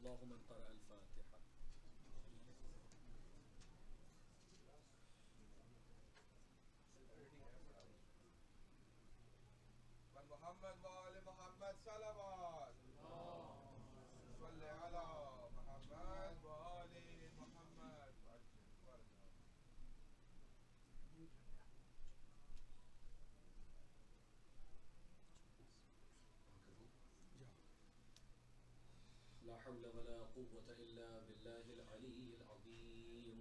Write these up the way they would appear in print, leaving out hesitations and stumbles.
الله من قرأ الفاتحة. من محمد وآل محمد صلوات صل على محمد وآل محمد. لا حول ولا قوة إلا بالله العلي العظيم.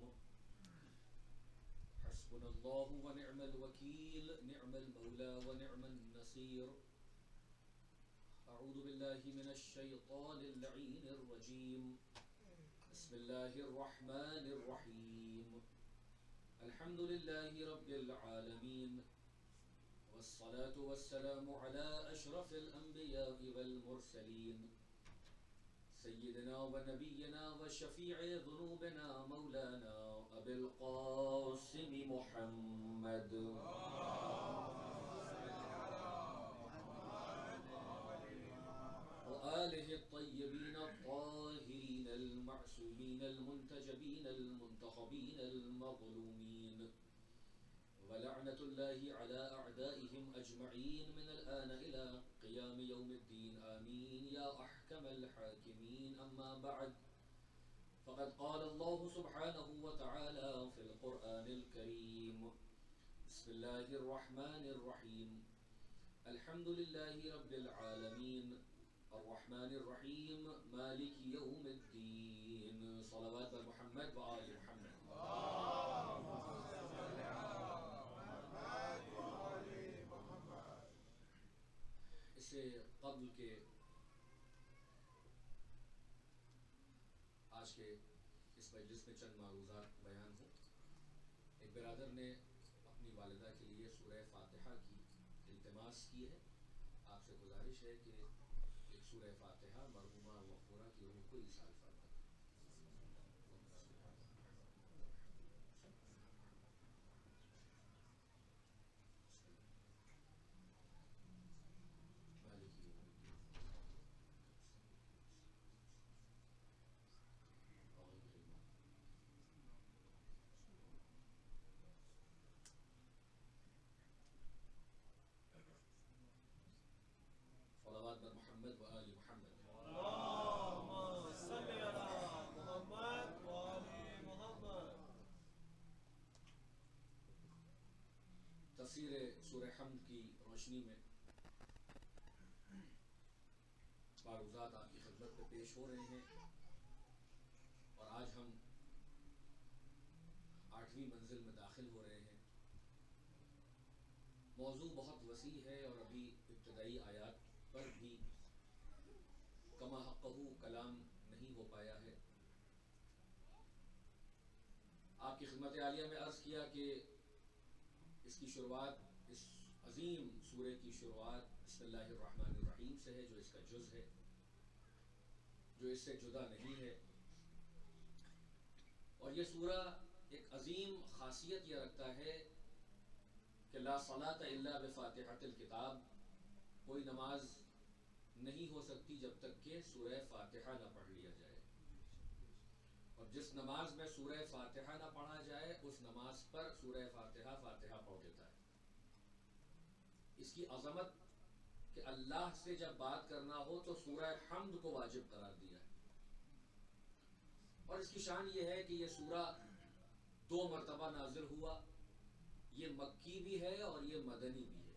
حسبنا الله ونعم الوكيل، نعم المولى ونعم النصير. أعوذ بالله من الشيطان اللعين الرجيم. بسم الله الرحمن الرحيم. الحمد لله رب العالمين، والصلاة والسلام على أشرف الأنبياء والمرسلين، سيدنا ونبينا وشفيع ذنوبنا مولانا أبي القاسم محمد وآله الطيبين الطاهرين المعصومين المنتجبين المنتخبين المظلومين، ولعنة الله على أعدائهم أجمعين من الآن إلى قيام يوم الدين، آمين يا أحكم الحاكمين. أما بعد، فقد قال الله سبحانه وتعالى في القرآن الكريم: بسم الله الرحمن الرحيم. الحمد لله رب العالمين، الرحمن الرحيم، مالك يوم الدين. صلوات محمد وآل محمد. اس سے قبل کے آج کے اس مجلس میں چند معروضات بیان ہوں. ایک برادر نے اپنی والدہ کے لیے سورہ فاتحہ کی التماس کی ہے. آپ سے گزارش ہے کہ ایک سورہ فاتحہ مرحومہ مغفورہ کی روح کو ایصال فرمائیں. صلوات بر محمد و آل محمد. اللهم صل على محمد وآل محمد. تفسیر سورہ حمد کی روشنی میں معروضات آپ کی خدمت میں پیش ہو رہے ہیں، اور آج ہم 8ویں منزل میں داخل ہو رہے ہیں. موضوع بہت وسیع ہے اور ابھی ابتدائی آیات پر بھی کما حقہ کلام نہیں ہو پایا ہے. آپ کی خدمت عالیہ میں عرض کیا کہ اس کی شروعات، اس عظیم سورہ کی شروعات بسم اللہ الرحمن الرحیم سے ہے، جو اس کا جز ہے، جو اس سے جدا نہیں ہے. اور یہ سورہ ایک عظیم خاصیت یہ رکھتا ہے کہ لا صلاۃ الا بفاتحۃ الکتاب، کوئی نماز نہیں ہو سکتی جب تک کہ سورہ فاتحہ نہ پڑھ لیا جائے. اور جس نماز میں سورہ فاتحہ نہ پڑھا جائے اس نماز پر سورہ فاتحہ پڑھ دیتا ہے. اس کی عظمت کہ اللہ سے جب بات کرنا ہو تو سورہ حمد کو واجب قرار دیا ہے. اور اس کی شان یہ ہے کہ یہ سورہ 2 مرتبہ نازل ہوا. یہ مکی بھی ہے اور یہ مدنی بھی ہے.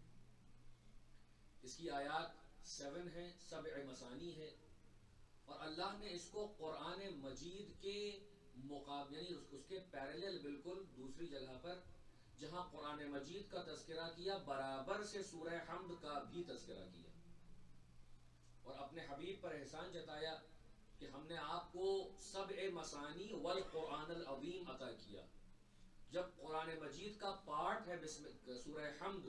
اس کی آیات 7 ہیں، 7 مثانی ہے. اور اللہ نے اس کو قرآن مجید کے مقابل، یعنی اس کے پیرالل بالکل دوسری جگہ پر جہاں قرآن مجید کا تذکرہ کیا، برابر سے سورہ حمد کا بھی تذکرہ کیا. اور اپنے حبیب پر احسان جتایا کہ ہم نے آپ کو 7 مثانی والقرآن العظیم عطا کیا. جب قرآن مجید کا پارٹ ہے سورہ حمد،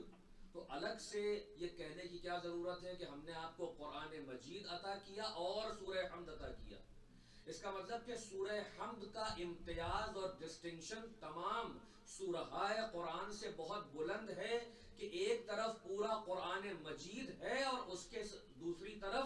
تو الگ سے یہ کہنے کی کیا ضرورت ہے کہ ہم نے آپ کو قرآن مجید عطا کیا اور سورہ حمد عطا کیا. اس کا مطلب کہ سورہ حمد کا امتیاز اور ڈسٹنکشن تمام سورہائے قرآن سے بہت بلند ہے کہ ایک طرف پورا قرآن مجید ہے اور اس کے دوسری طرف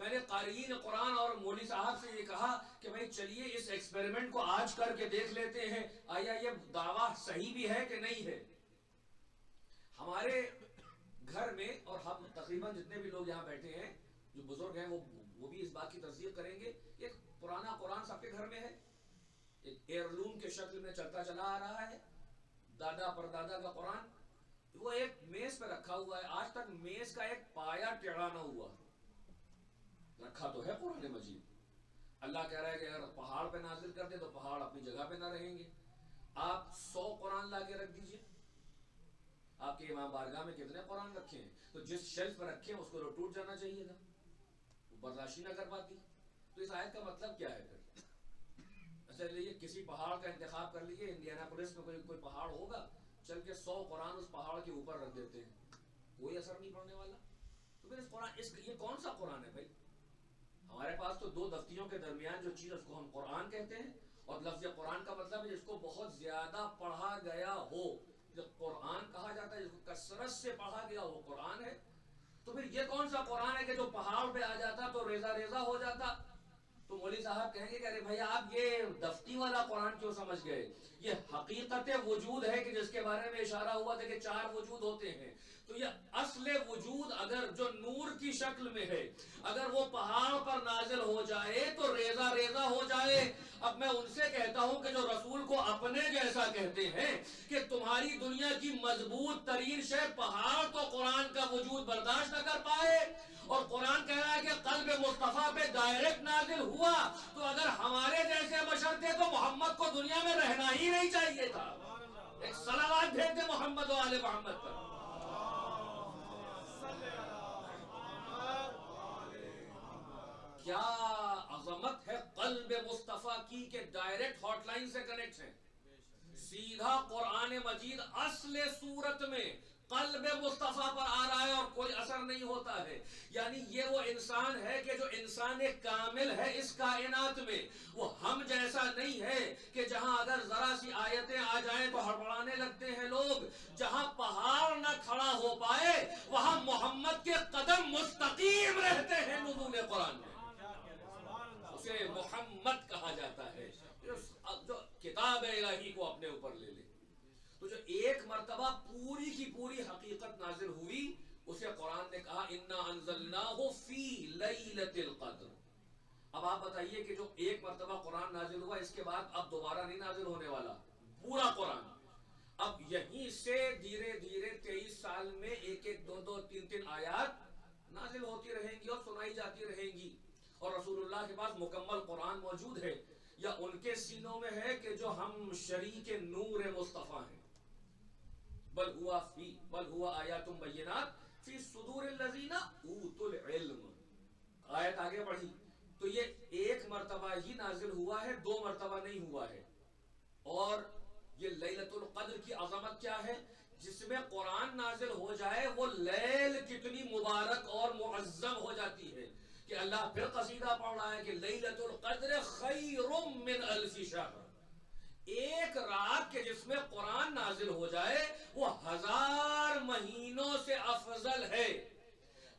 میں نے قارئین قرآن اور مولوی صاحب سے یہ کہا کہ بھائی چلیے اس ایکسپیریمنٹ کو آج کر کے دیکھ لیتے ہیں آیا یہ دعویٰ صحیح بھی ہے کہ نہیں ہے. ہمارے گھر میں اور ہم تقریباً جتنے بھی لوگ یہاں بیٹھے ہیں جو بزرگ ہیں وہ بھی اس بات کی تصدیق کریں گے. ایک پرانا قرآن سب کے گھر میں ہے, ایک ایئرلوم کے شکل میں چلتا چلا آ رہا ہے, دادا پردادا کا قرآن, وہ ایک میز پہ رکھا ہوا ہے. آج تک میز کا ایک پایا ٹیڑھا نہ ہوا, رکھا تو ہے قرآن مجید. اللہ کہہ رہا ہے کہ اگر پہاڑ پہ نازل کر دے تو پہاڑ اپنی جگہ پہ نہ رہیں گے. آپ 100 قرآن لا کے رکھ دیجئے, آپ کے امام بارگاہ میں کتنے قرآن رکھے ہیں, تو جس شیلف پر رکھے ہیں اس کو تو ٹوٹ جانا چاہیے تھا, وہ برداشت ہی نہ کر پاتی. تو اس آیت کا مطلب کیا ہے پھر؟ اچھا یہ کسی پہاڑ کا انتخاب کر لیجیے, انڈیانا پولیس میں کوئی پہاڑ ہوگا, چل کے 100 قرآن اس پہاڑ کے اوپر رکھ دیتے ہیں, کوئی اثر نہیں پڑنے والا. تو پھر یہ کون سا قرآن ہے بھائی؟ ہمارے پاس تو 2 دفتیوں کے درمیان جو چیز اس کو ہم قرآن کہتے ہیں, اور لفظ قرآن کا مطلب ہے جس کو بہت زیادہ پڑھا گیا ہو. جب قرآن کہا جاتا ہے جس کو کثرت سے پڑھا گیا وہ قرآن ہے. تو پھر یہ کون سا قرآن ہے کہ جو پہاڑ پہ آ جاتا تو ریزہ ریزہ ہو جاتا؟ تو مولوی صاحب کہیں گے کہ ارے بھائی آپ یہ دفتی والا قرآن کیوں سمجھ گئے؟ یہ حقیقت وجود ہے کہ جس کے بارے میں اشارہ ہوا تھا کہ 4 وجود ہوتے ہیں. تو یہ اصل وجود اگر جو نور کی شکل میں ہے, اگر وہ پہاڑ پر نازل ہو جائے تو ریزہ ریزہ ہو جائے. اب میں ان سے کہتا ہوں کہ جو رسول کو اپنے جیسا کہتے ہیں کہ تمہاری دنیا کی مضبوط ترین شے پہاڑ تو قرآن کا وجود برداشت نہ کر پائے, اور قرآن کہہ رہا ہے کہ قلب مصطفیٰ پہ ڈائریکٹ نازل ہوا, تو اگر ہمارے جیسے بشر تھے تو محمد کو دنیا میں رہنا ہی نہیں چاہیے تھا. ایک صلوات بھیج دے محمد و آل محمد پر. کیا عظمت ہے قلب مصطفیٰ کی کہ ڈائریکٹ ہاٹ لائن سے کنیکٹ ہیں, سیدھا قرآن مجید اصل صورت میں قلب مصطفیٰ پر آ رہا ہے اور کوئی اثر نہیں ہوتا ہے. یعنی یہ وہ انسان ہے کہ جو انسان کامل ہے اس کائنات میں, وہ ہم جیسا نہیں ہے کہ جہاں اگر ذرا سی آیتیں آ جائیں تو ہڑبڑانے لگتے ہیں لوگ. جہاں پہاڑ نہ کھڑا ہو پائے وہاں محمد کے قدم مستقیم رہتے ہیں نزول قرآن میں. اسے محمد کہا جاتا ہے جو کتاب الہی کو اپنے اوپر لے لے. تو جو ایک مرتبہ پوری کی پوری حقیقت نازل ہوئی اسے قرآن نے کہا انا انزلناہ فی لیلۃ القدر. اب آپ بتائیے کہ جو ایک مرتبہ قرآن نازل ہوا اس کے بعد اب دوبارہ نہیں نازل ہونے والا پورا قرآن. اب یہیں سے دھیرے دھیرے 23 سال میں 1 1 2 2 3 3 آیات نازل ہوتی رہیں گی اور سنائی جاتی رہیں گی, اور رسول اللہ کے پاس مکمل قرآن موجود ہے, یا ان کے سینوں میں ہے کہ جو ہم شریک نور مصطفیٰ ہیں. بل ہوا آیات بینات فی صدور الذین اوتوا العلم. آیت آگے بڑھی تو یہ ایک مرتبہ ہی نازل ہوا ہے, 2 مرتبہ نہیں ہوا ہے. اور یہ لیلۃ القدر کی عظمت کیا ہے؟ جس میں قرآن نازل ہو جائے وہ لیل کتنی مبارک اور معظم ہو جاتی ہے کہ اللہ پھر قصیدہ پڑھ رہا ہے کہ لیلۃ القدر خیر من الف شہر. ایک رات کے جس میں قرآن نازل ہو جائے وہ 1000 مہینوں سے افضل ہے.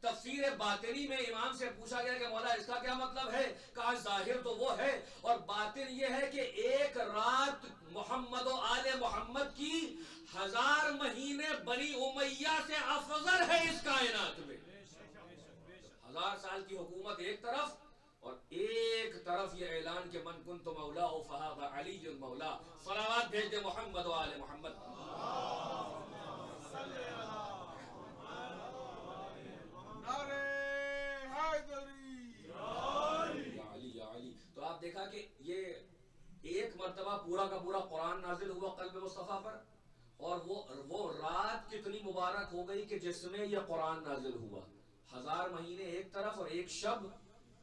تفسیر باطنی میں امام سے پوچھا گیا کہ مولا اس کا کیا مطلب ہے؟ کہا ظاہر تو وہ ہے اور باطن یہ ہے کہ ایک رات محمد و آل محمد کی 1000 مہینے بنی امیہ سے افضل ہے اس کائنات میں. 1000 سال کی حکومت ایک طرف اور ایک طرف یہ اعلان کہ من کنت مولا فہذا علی مولا. صلوات بھیج دے محمد و آل محمد. تو آپ دیکھا کہ یہ ایک مرتبہ پورا کا پورا قرآن نازل ہوا قلب مصطفیٰ پر, اور وہ رات کتنی مبارک ہو گئی کہ جس میں یہ قرآن نازل ہوا. 1000 مہینے ایک طرف اور ایک شب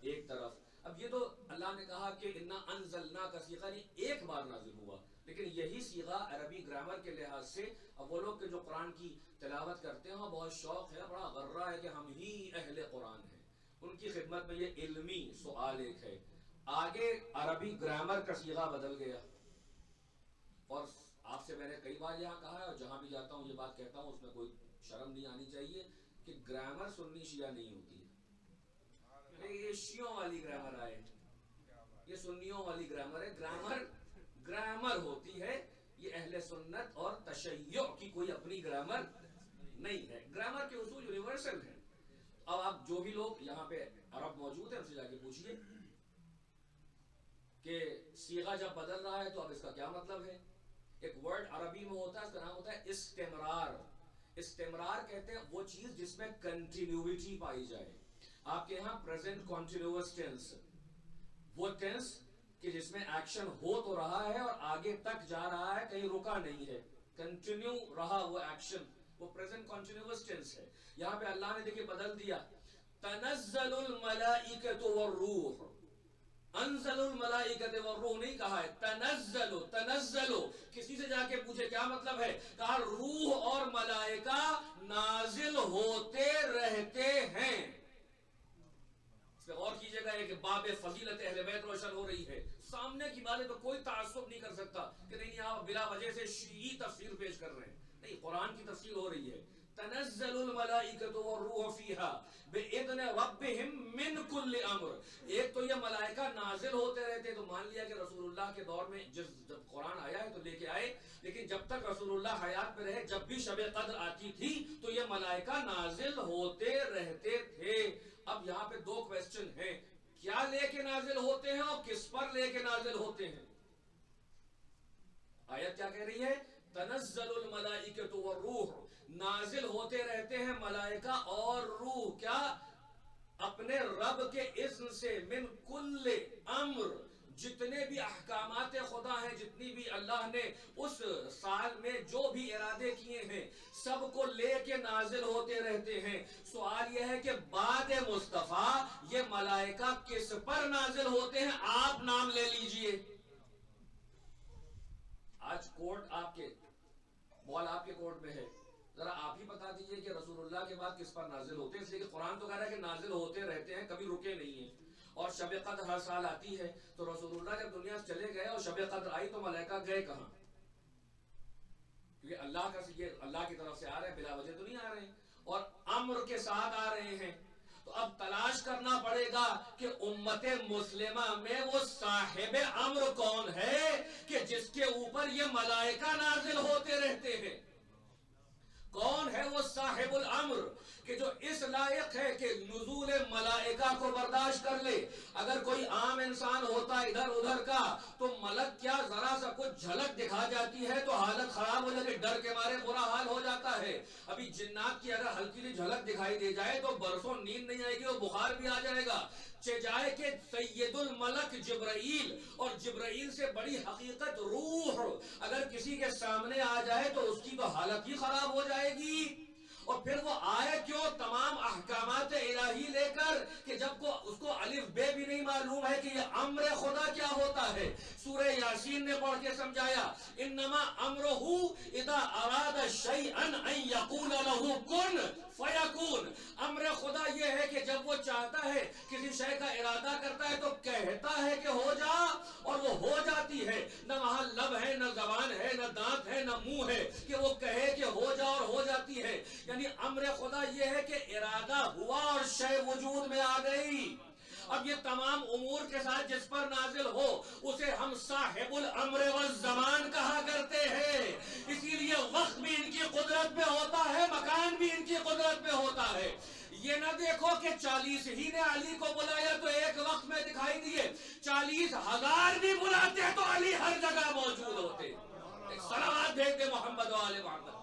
ایک طرف. اب یہ تو اللہ نے کہا کہ انا انزلنا کا صیغہ ایک بار نازل ہوا, لیکن یہی صیغہ عربی گرامر کے لحاظ سے اب وہ لوگ جو قرآن کی تلاوت کرتے ہیں بہت شوق ہے, بڑا غرہ ہے کہ ہم ہی اہل قرآن ہیں. ان کی خدمت میں یہ علمی سوال ایک ہے, آگے عربی گرامر کا صیغہ بدل گیا. اور آپ سے میں نے کئی بار یہاں کہا ہے اور جہاں بھی جاتا ہوں یہ بات کہتا ہوں, اس میں کوئی شرم نہیں آنی چاہیے کہ گرامر سنی شیعہ نہیں ہوتی ہے. یہ شیعوں والی گرامر آئے، یہ سنیوں والی گرامر ہے. گرامر ہوتی ہے، یہ اہل سنت اور تشیع کی کوئی اپنی گرامر نہیں ہے. گرامر کے اصول یونیورسل ہیں. اب آپ جو بھی لوگ یہاں پہ عرب موجود ہیں ان سے جا کے پوچھیے کہ صیغہ جب بدل رہا ہے تو اب اس کا کیا مطلب ہے. ایک ورڈ عربی میں ہوتا ہے، اس کا نام ہوتا ہے استمرار. استمرار کہتے ہیں وہ چیز جس میں کنٹینیوٹی پائی جائے. آپ کے یہاں پریزنٹ کنٹینیوس ٹینس، وہ ٹینس کہ جس میں ایکشن ہو تو رہا ہے اور آگے تک جا رہا ہے، کہیں رکا نہیں ہے، کنٹینیو رہا وہ ایکشن، وہ پریزنٹ کنٹینیوس ٹینس ہے. یہاں پہ اللہ نے دیکھیں بدل دیا، تنزل الملائکۃ والروح. انزل الملائکۃ والروح نہیں کہا ہے، تنزل. کسی سے جا کے پوچھے کیا مطلب ہے، کہا روح اور ملائکہ نازل ہوتے رہتے ہیں. اور کیجئے گا کہ باب فضیلت اہل بیت روشن ہو رہی ہے. سامنے کی باتیں تو کوئی تعصب نہیں کر سکتا کہ نہیں آپ بلا وجہ سے شیعی تفسیر پیش کر رہے ہیں. نہیں، قرآن کی تفسیر ہو رہی ہے. تنزل الملائکۃ والروح فیہا بإذن ربہم من کل امر. ایک تو یہ ملائکہ نازل ہوتے رہتے، تو مان لیا کہ رسول اللہ کے دور میں جب قرآن آیا ہے تو لے کے آئے، لیکن جب تک رسول اللہ حیات پہ رہے جب بھی شب قدر آتی تھی تو یہ ملائکہ نازل ہوتے رہتے تھے. اب یہاں پہ دو کویسچن ہیں، کیا لے کے نازل ہوتے ہیں اور کس پر لے کے نازل ہوتے ہیں. آیت کیا کہہ رہی ہے، تنزل الملائکۃ والروح، نازل ہوتے رہتے ہیں ملائکہ اور روح. کیا؟ اپنے رب کے اذن سے، من کل امر. جتنے بھی احکامات خدا ہیں، جتنی بھی اللہ نے اس سال میں جو بھی ارادے کیے ہیں، سب کو لے کے نازل ہوتے رہتے ہیں. سوال یہ ہے کہ بعد مصطفیٰ یہ ملائکہ کس پر نازل ہوتے ہیں، آپ نام لے لیجئے. آج کورٹ آپ کے، بال آپ کے کورٹ میں ہے، ذرا آپ ہی بتا دیجئے کہ رسول اللہ کے بعد کس پر نازل ہوتے ہیں. اس لیے کہ قرآن تو کہہ رہا ہے کہ نازل ہوتے رہتے ہیں، کبھی رکے نہیں ہیں. اور شب قدر ہر سال آتی ہے، تو رسول اللہ جب دنیا سے چلے گئے اور شب قدر آئی تو ملائکہ گئے کہاں؟ کیونکہ اللہ کا یہ اللہ کی طرف سے آ رہے ہیں، بلا وجہ تو نہیں آ رہے ہیں، اور امر کے ساتھ آ رہے ہیں. تو اب تلاش کرنا پڑے گا کہ امت مسلمہ میں وہ صاحب امر کون ہے کہ جس کے اوپر یہ ملائکہ نازل ہوتے رہتے ہیں. کون ہے وہ صاحب الامر کہ جو اس لائق ہے کہ نزول ملائکہ کو برداشت کر لے. اگر کوئی عام انسان ہوتا ادھر ادھر کا تو ملک کیا ذرا سا کچھ جھلک دکھا جاتی ہے تو حالت خراب ہو جاتی ہے، ڈر کے مارے برا حال ہو جاتا ہے. ابھی جنات کی اگر ہلکی سی جھلک دکھائی دے جائے تو برسوں نیند نہیں آئے گی اور بخار بھی آ جائے گا. جائے کہ سید الملک جبرائیل، اور جبرائیل سے بڑی حقیقت روح اگر کسی کے سامنے آ جائے تو اس کی تو حالت ہی خراب ہو جائے گی. اور پھر وہ آئے کیوں تمام احکامات الہی لے کر کہ جب کو اس کو الف بے بھی نہیں معلوم ہے کہ یہ امر خدا کیا ہوتا ہے. سورہ یاسین نے پڑھ کے سمجھایا، انما امرہ اذا اراد شیئا ان یقول له کن فیکون. امر خدا یہ ہے کہ جب وہ چاہتا ہے کسی شے کا ارادہ کرتا ہے تو کہتا ہے کہ ہو جا اور وہ ہو جاتی ہے. نہ وہاں لب ہے، نہ زبان ہے، نہ دانت ہے، نہ منہ ہے کہ وہ کہے کہ ہو جا اور ہو جاتی ہے. یعنی امر خدا یہ ہے کہ ارادہ ہوا اور شے وجود میں آ گئی. اب یہ تمام امور کے ساتھ جس پر نازل ہو اسے ہم صاحب الامر والزمان کہا کرتے ہیں. اسی لیے وقت بھی ان کی قدرت میں ہوتا ہے، مکان بھی ان کی قدرت میں ہوتا ہے. یہ نہ دیکھو کہ 40 ہی نے علی کو بلایا تو ایک وقت میں دکھائی دیے، 40,000 بھی بلاتے تو علی ہر جگہ موجود ہوتے. ایک صلوات بھیج دے محمد و آل محمد.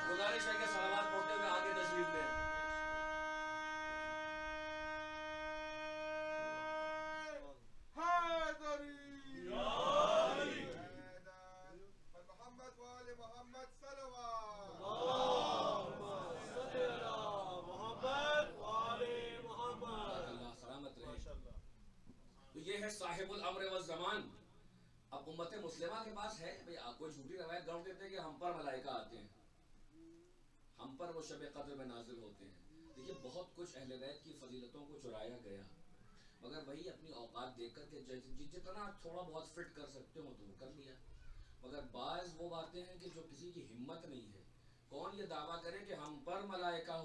گزارش ہے کہ صلوات پڑھتے ہوئے آگے تشریف لیں. محمد وآل محمد صلوات. اللہ سلامت رہے. تو یہ ہے صاحب الامر والزمان. اب امت مسلمہ کے پاس ہے کوئی جھوٹی روایت گڑھ دیتے ہیں کہ ہم پر ملائکہ آتے ہیں، ہم پر وہ شب قدر میں نازل ہوتے ہیں. دیکھیے بہت کچھ اہل بیت کی فضیلتوں کو چرایا گیا، مگر وہی اپنی اوقات دیکھ کر کے جتنا تھوڑا بہت فٹ کر سکتے ہو تو وہ کر لیا. مگر بعض وہ باتیں ہیں کہ جو کسی کی ہمت نہیں ہے. کون یہ دعویٰ کرے کہ ہم پر ملائکہ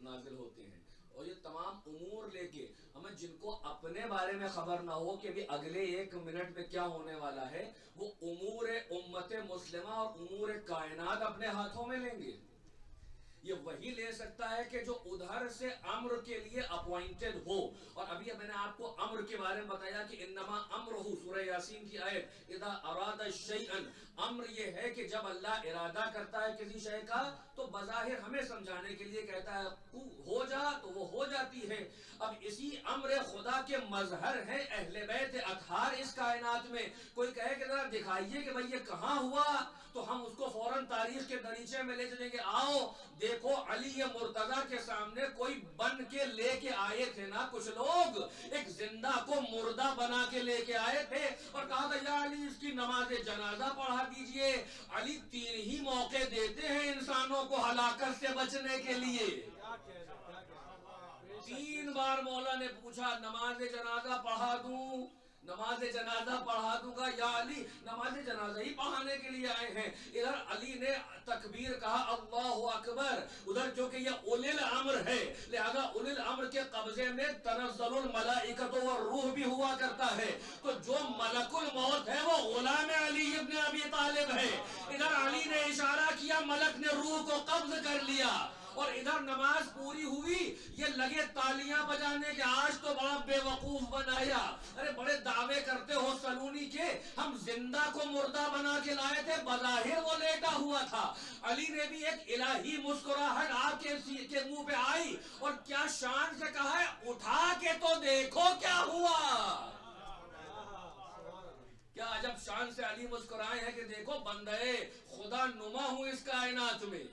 نازل ہوتے ہیں اور یہ تمام امور لے کے ہمیں جن کو اپنے بارے میں خبر نہ ہو کہ بھی اگلے 1 منٹ میں کیا ہونے والا ہے، وہ امور امت مسلمہ اور امور کائنات اپنے ہاتھوں میں لیں گے. یہ وہی لے سکتا ہے کہ جو ادھر سے امر کے لیے اپوائنٹڈ ہو. اور ابھی میں نے آپ کو امر کے بارے میں بتایا کہ انما امرہ، سورہ یاسین کی آیت، اذا اراد شیئا، امر یہ ہے کہ جب اللہ ارادہ کرتا ہے کسی شے کا تو بظاہر ہمیں سمجھانے کے لیے کہتا ہے ہو جا تو وہ ہو جاتی ہے. اب اسی امر خدا کے مظہر ہیں اہل بیت اطہار اس کائنات میں. کوئی کہے کہ ذرا دکھائیے کہ بھئی یہ کہاں ہوا، تو ہم اس کو فوراً تاریخ کے دریچے میں لے چلیں گے. آؤ دیکھو علی مرتضیٰ کے سامنے کوئی بن کے لے کے آئے تھے نا کچھ لوگ، ایک زندہ کو مردہ بنا کے لے کے آئے تھے اور کہا تھا یا علی اس کی نماز جنازہ پڑھا دیجئے. علی 3 ہی موقع دیتے ہیں انسانوں کو ہلاکت سے بچنے کے لیے. 3 بار مولا نے پوچھا نماز جنازہ پڑھا دوں، نماز جنازہ پڑھا دوں گا. یا علی نماز جنازہ ہی پڑھانے کے لیے آئے ہیں. ادھر علی نے تکبیر کہا اللہ اکبر، ادھر جو کہ یہ اولی الامر ہے لہذا اولی الامر کے قبضے میں تنزل الملائکۃ والروح بھی ہوا کرتا ہے. تو جو ملک الموت ہے وہ غلام علی ابن ابی طالب ہے. ادھر علی نے اشارہ کیا، ملک نے روح کو قبض کر لیا اور ادھر نماز پوری ہوئی. یہ لگے تالیاں بجانے کے آج تو بڑا بے وقوف بنایا. ارے بڑے دعوے کرتے ہو سلونی کے، ہم زندہ کو مردہ بنا کے لائے تھے، بظاہر وہ لیٹا ہوا تھا. علی نے بھی ایک الہی مسکراہٹ آپ کے منہ پہ آئی اور کیا شان سے کہا ہے اٹھا کے تو دیکھو کیا ہوا. کیا عجب شان سے علی مسکرائے ہیں کہ دیکھو بندے خدا نما ہوں اس کائنات میں.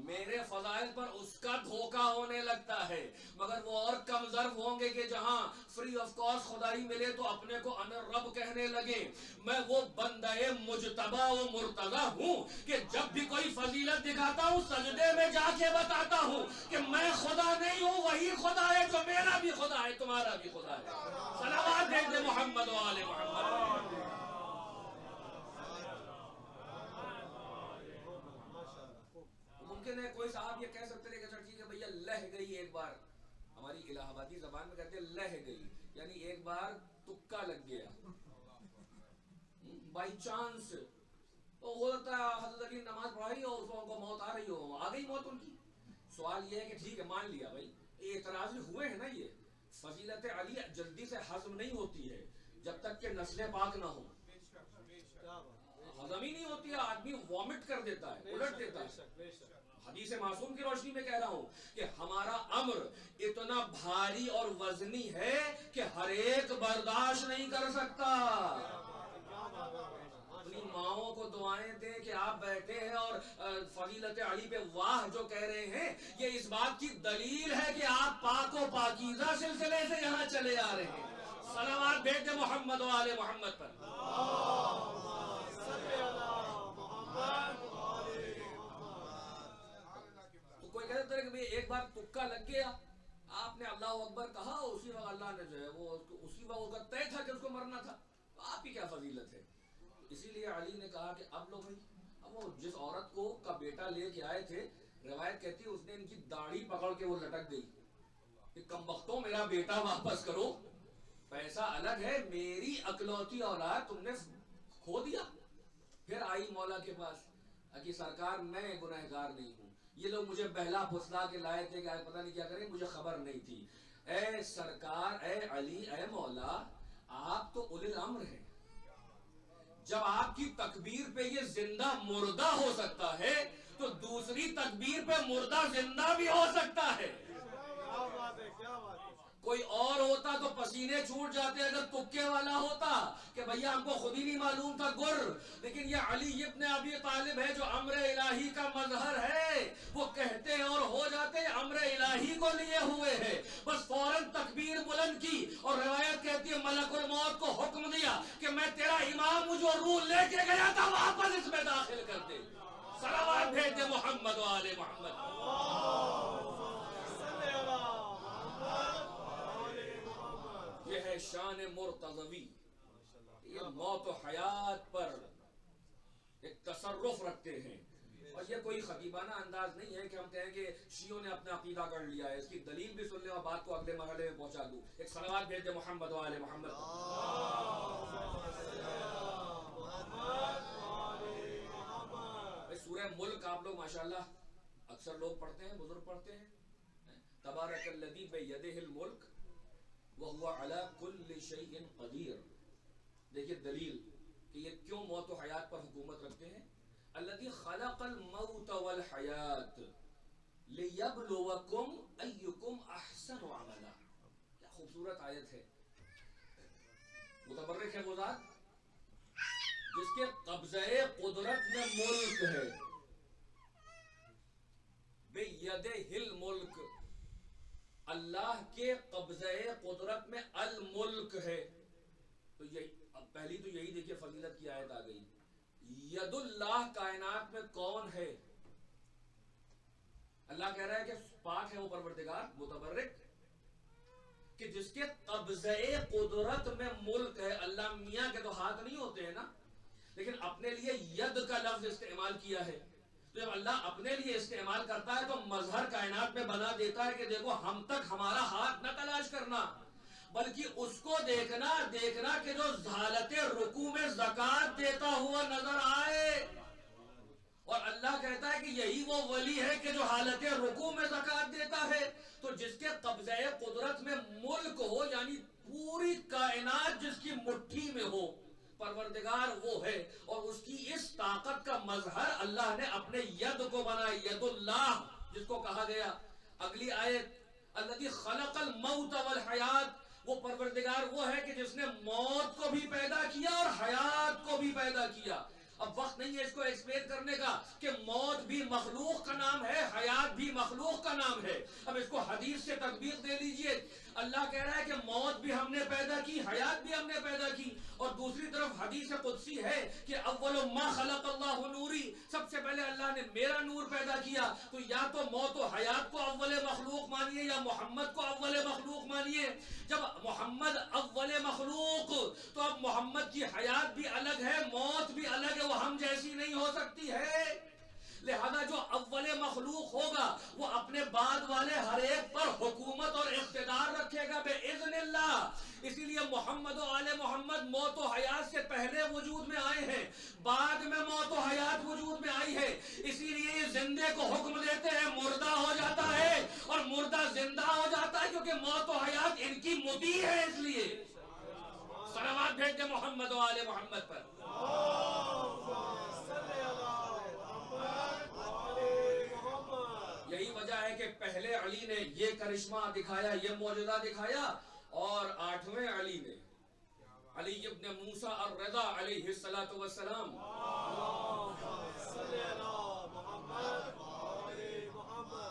میرے فضائل پر اس کا دھوکہ ہونے لگتا ہے، مگر وہ اور کم ظرف ہوں گے کہ جہاں فری آف کاسٹ خدائی ملے تو اپنے کو انا رب کہنے لگے. میں وہ بندہ مجتبی و مرتضی ہوں کہ جب بھی کوئی فضیلت دکھاتا ہوں سجدے میں جا کے بتاتا ہوں کہ میں خدا نہیں ہوں، وہی خدا ہے جو میرا بھی خدا ہے تمہارا بھی خدا ہے. صلوات بھیج دے محمد و آل محمد. ممکن ہے کوئی صاحب یہ کہہ سکتے ہیں کہ اچھا ٹھیک ہے بھیا لہ گئی ایک بار، ہماری الہ آبادی زبان میں کہتے ہیں لہ گئی، یعنی ایک بار تکا لگ گیا بائی چانس. تو ہو سکتا ہے حضرت علی نماز پڑھائی اور اس کو موت آ رہی ہو، آ گئی موت ان کی. سوال یہ ہے کہ ٹھیک ہے مان لیا بھائی اعتراض ہوئے ہیں نا، یہ فضیلت علی جلدی سے ہضم نہیں ہوتی ہے جب تک کہ نسل پاک نہ ہو. ہضم ہی نہیں ہوتی ہے، آدمی وامٹ کر دیتا ہے، الٹ دیتا ہے. حدیث معصوم کی روشنی میں کہہ رہا ہوں کہ ہمارا امر اتنا بھاری اور وزنی ہے کہ ہر ایک برداشت نہیں کر سکتا. اپنی ماؤں کو دعائیں دیں کہ آپ بیٹھے ہیں اور فضیلت علی پہ واہ جو کہہ رہے ہیں، یہ اس بات کی دلیل ہے کہ آپ پاک و پاکیزہ سلسلے سے یہاں چلے آ رہے ہیں. صلوات بھیج دے محمد و آل محمد پر. تو کوئی کہتا ہے کہ ایک بار تکا لگ گیا، آپ نے اللہ اکبر کہا، اسی وقت اللہ نے جو ہے وہ اسی وقت کا طے تھا کہ اس کو مرنا تھا. آپ کی کیا فضیلت ہے؟ اسی لیے علی نے کہا کہ اب لو بھائی، اب وہ جس عورت کو کا بیٹا لے کے آئے تھے، روایت کہتی ہے اس نے ان کی داڑھی پکڑ کے وہ لٹک گئی کہ کمبختوں میرا بیٹا واپس کرو. پیسہ الگ ہے، میری اکلوتی اولاد تم نے کھو دیا. پھر آئی مولا کے پاس کہ سرکار میں گنہگار نہیں ہوں، یہ لوگ مجھے بہلا پھسلا کے لائے تھے کہ پتہ نہیں کیا کریں، مجھے خبر نہیں تھی. اے سرکار، اے علی، اے مولا، آپ تو اولی الامر ہیں. جب آپ کی تکبیر پہ یہ زندہ مردہ ہو سکتا ہے تو دوسری تکبیر پہ مردہ زندہ بھی ہو سکتا ہے. کوئی اور ہوتا تو پسینے چھوٹ جاتے اگر تکے والا ہوتا کہ بھیا ہم کو خود ہی نہیں معلوم تھا گر. لیکن یہ علی ابن ابی طالب ہے جو امر الہی کا مظہر ہے، وہ کہتے ہیں اور ہو جاتے ہیں، امر الہی کو لیے ہوئے ہیں. بس فوراً تکبیر بلند کی اور روایت کہتی ہے ملک الموت کو حکم دیا کہ میں تیرا امام ہوں، جو روح لے کے گیا تھا واپس اس میں داخل کر دے. صلوات بھیج دے محمد و آل محمد. یہ ہے شان مرتضوی. یہ موت و حیات پر ایک تصرف رکھتے ہیں. اور یہ کوئی خطیبانہ انداز نہیں ہے کہ ہم کہیں کہ شیعوں نے اپنا عقیدہ کر لیا ہے. اس کی دلیل بھی سن لیں اور بات کو اگلے مرحلے میں پہنچا دوں. ایک صلوات بھیج دے محمد و آل محمد. سورہ ملک آپ لوگ ماشاءاللہ اکثر لوگ پڑھتے ہیں, بزرگ پڑھتے ہیں. تبارک الذی بیدہ الملک وہو علی کل شیء قدیر. دیکھیے دلیل کہ یہ کیوں موت و حیات پر حکومت رکھتے ہیں. الذی خلق الموت والحیات لیبلوکم ایکم احسن عملا. کیا خوبصورت آیت ہے. متبرک ہے وہ ذات جس کے قبضہ قدرت میں ملک ہے. بیدہ الملک, اللہ کے قبضہ قدرت میں الملک ہے. تو یہی اب پہلی تو یہی دیکھیے فضیلت کی آیت آ گئی. ید اللہ کائنات میں کون ہے؟ اللہ کہہ رہا ہے کہ پاک ہے وہ پروردگار متبرک کہ جس کے قبضہ قدرت میں ملک ہے. اللہ میاں کے تو ہاتھ نہیں ہوتے ہیں نا, لیکن اپنے لیے ید کا لفظ استعمال کیا ہے. تو جب اللہ اپنے لیے استعمال کرتا ہے تو مظہر کائنات میں بنا دیتا ہے کہ دیکھو ہم تک ہمارا ہاتھ نہ تلاش کرنا, بلکہ اس کو دیکھنا کہ جو حالت رکوع میں زکوٰۃ دیتا ہوا نظر آئے. اور اللہ کہتا ہے کہ یہی وہ ولی ہے کہ جو حالت رکوع میں زکوٰۃ دیتا ہے. تو جس کے قبضہ قدرت میں ملک ہو, یعنی پوری کائنات جس کی مٹھی میں ہو, پروردگار وہ ہے. اور اس کی اس طاقت کا مظہر اللہ نے اپنے ید کو بنا, ید اللہ جس کو کہا گیا. اگلی آیت الذی خلق الموت والحیات, وہ پروردگار وہ ہے کہ جس نے موت کو بھی پیدا کیا اور حیات کو بھی پیدا کیا. اب وقت نہیں ہے اس کو ایکسپلین کرنے کا کہ موت بھی مخلوق کا نام ہے, حیات بھی مخلوق کا نام ہے. اب اس کو حدیث سے تطبیق دے لیجئے. اللہ کہہ رہا ہے کہ موت بھی ہم نے پیدا کی, حیات بھی ہم نے پیدا کی. اور دوسری طرف حدیث قدسی ہے کہ اول ما خلق اللہ نوری, سب سے پہلے اللہ نے میرا نور پیدا کیا. تو یا تو موت و حیات کو اول مخلوق مانیے یا محمد کو اول مخلوق مانیے. جب محمد اول مخلوق تو اب محمد کی حیات بھی الگ ہے, موت بھی الگ ہے, وہ ہم جیسی نہیں ہو سکتی ہے. لہذا جو اول مخلوق ہوگا وہ اپنے بعد والے ہر ایک پر حکومت اور اقتدار رکھے گا باذن اللہ. اسی لیے محمد و آل محمد موت و حیات سے پہلے وجود میں آئے ہیں, بعد میں موت و حیات وجود میں آئی ہے. اسی لیے زندے کو حکم دیتے ہیں مردہ ہو جاتا ہے اور مردہ زندہ ہو جاتا ہے, کیونکہ موت و حیات ان کی مطیع ہے. اس لیے صلوات بھیج دے محمد و آل محمد پر. یہی وجہ ہے کہ پہلے علی نے یہ کرشمہ دکھایا, یہ معجزہ دکھایا, اور 8ویں علی نے, علی ابن موسیٰ الرضا علیہ السلام,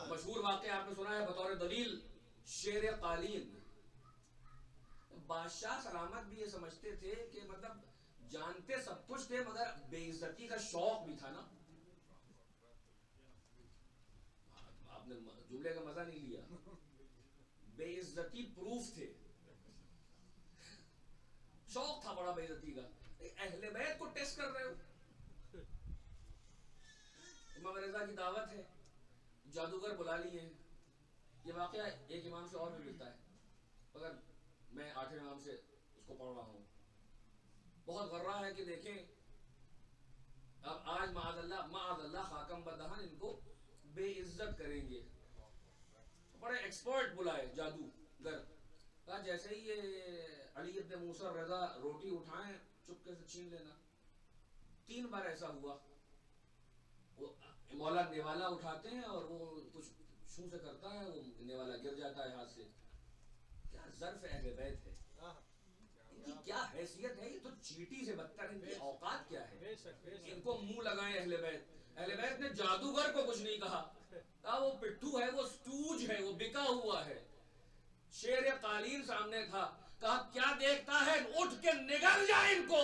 مشہور واقعہ آپ نے سنا ہے بطور دلیل شیر قالین. بادشاہ سلامت بھی یہ سمجھتے تھے کہ مطلب جانتے سب کچھ تھے مگر بے عزتی کا شوق بھی تھا نا. آپ نے جملے کا مزہ نہیں لیا. بے عزتی پروف تھے, شوق تھا بڑا بے عزتی کا. اہل بیت کو ٹیسٹ کر رہے ہو. امام رضا کی دعوت ہے, جادوگر بلا لیے ہیں. یہ واقعہ ایک امام سے اور بھی ملتا ہے, مگر میں 8ویں امام سے اس کو پڑھ رہا ہوں. بہت غرہ ہے کہ دیکھیں اب آج معاذ اللہ خاکم بدہن ان کو بے عزت کریں گے. بڑے ایکسپرٹ بلائے جادوگر, کہا جیسے ہی یہ علی ابن موسیٰ رضا روٹی اٹھائیں چپکے سے چھین لینا. 3 بار ایسا ہوا. وہ مولا نیوالا اٹھاتے ہیں اور وہ کچھ چھو سے کرتا ہے, وہ نیوالا گر جاتا ہے ہاتھ سے. کیا ظرف اہل بیت ہے, ان کی کیا حیثیت ہے. یہ تو چیٹی سے بدتر, ان کی اوقات کیا ہے. ان کو منہ لگائیں اہل بیت. اہل بیت نے جادوگر کو کچھ نہیں کہا, کہا وہ پٹھو ہے, وہ سٹوج ہے, وہ بکا ہوا ہے. شیر قالین سامنے تھا, کہا کیا دیکھتا ہے, اٹھ کے نگل جائے ان کو.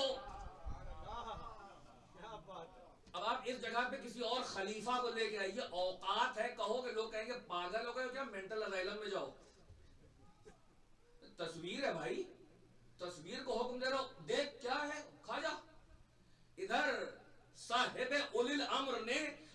اب آپ اس جگہ پہ کسی اور خلیفہ کو لے کے آئیے, اوقات ہے, کہو کہ لوگ کہیں گے پاگل ہو گئے کیا, مینٹل اسائلم میں جاؤ. تصویر ہے بھائی, تصویر کو حکم دے رہا ہو, دیکھ کیا ہے, کھا جا. ادھر صاحب اولی الامر نے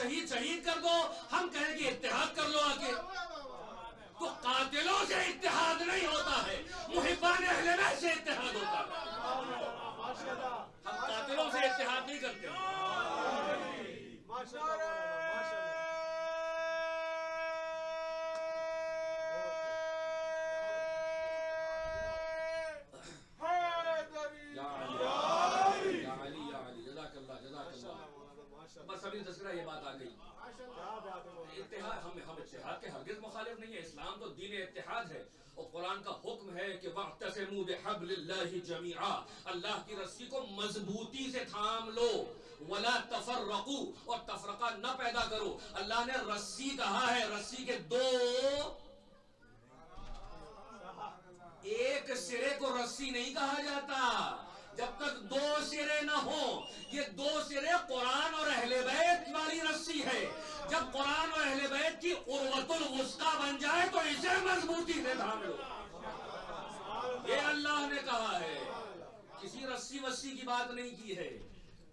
شہید کر دو، ہم کہیں کہ اتحاد کر لو آگے. تو قاتلوں سے اتحاد نہیں ہوتا ہے، محبان اہل بیت سے اتحاد ہوتا ہے. ہم قاتلوں سے اتحاد نہیں کرتے. بس ابھی تذکرہ یہ بات آ گئی. اتحاد، ہم اتحاد کے ہرگز مخالف نہیں ہے. اسلام تو دین اتحاد ہے، اور قرآن کا حکم ہے کہ وَاعْتَصِمُوا بِحَبْلِ اللَّهِ جَمِيعًا، اللہ کی رسی کو مضبوطی سے تھام لو. وَلَا تَفَرَّقُوا، اور تفرقہ نہ پیدا کرو. اللہ نے رسی کہا ہے، رسی کے دو، ایک سرے کو رسی نہیں کہا جاتا جب تک دو سرے نہ ہوں. یہ دو سرے قرآن اور اہل بیت والی رسی ہے. جب قرآن اور اہل بیت کی عروۃ الوثقی بن جائے تو اسے مضبوطی سے تھام لو. یہ اللہ نے کہا ہے، کسی رسی وسی کی بات نہیں کی ہے.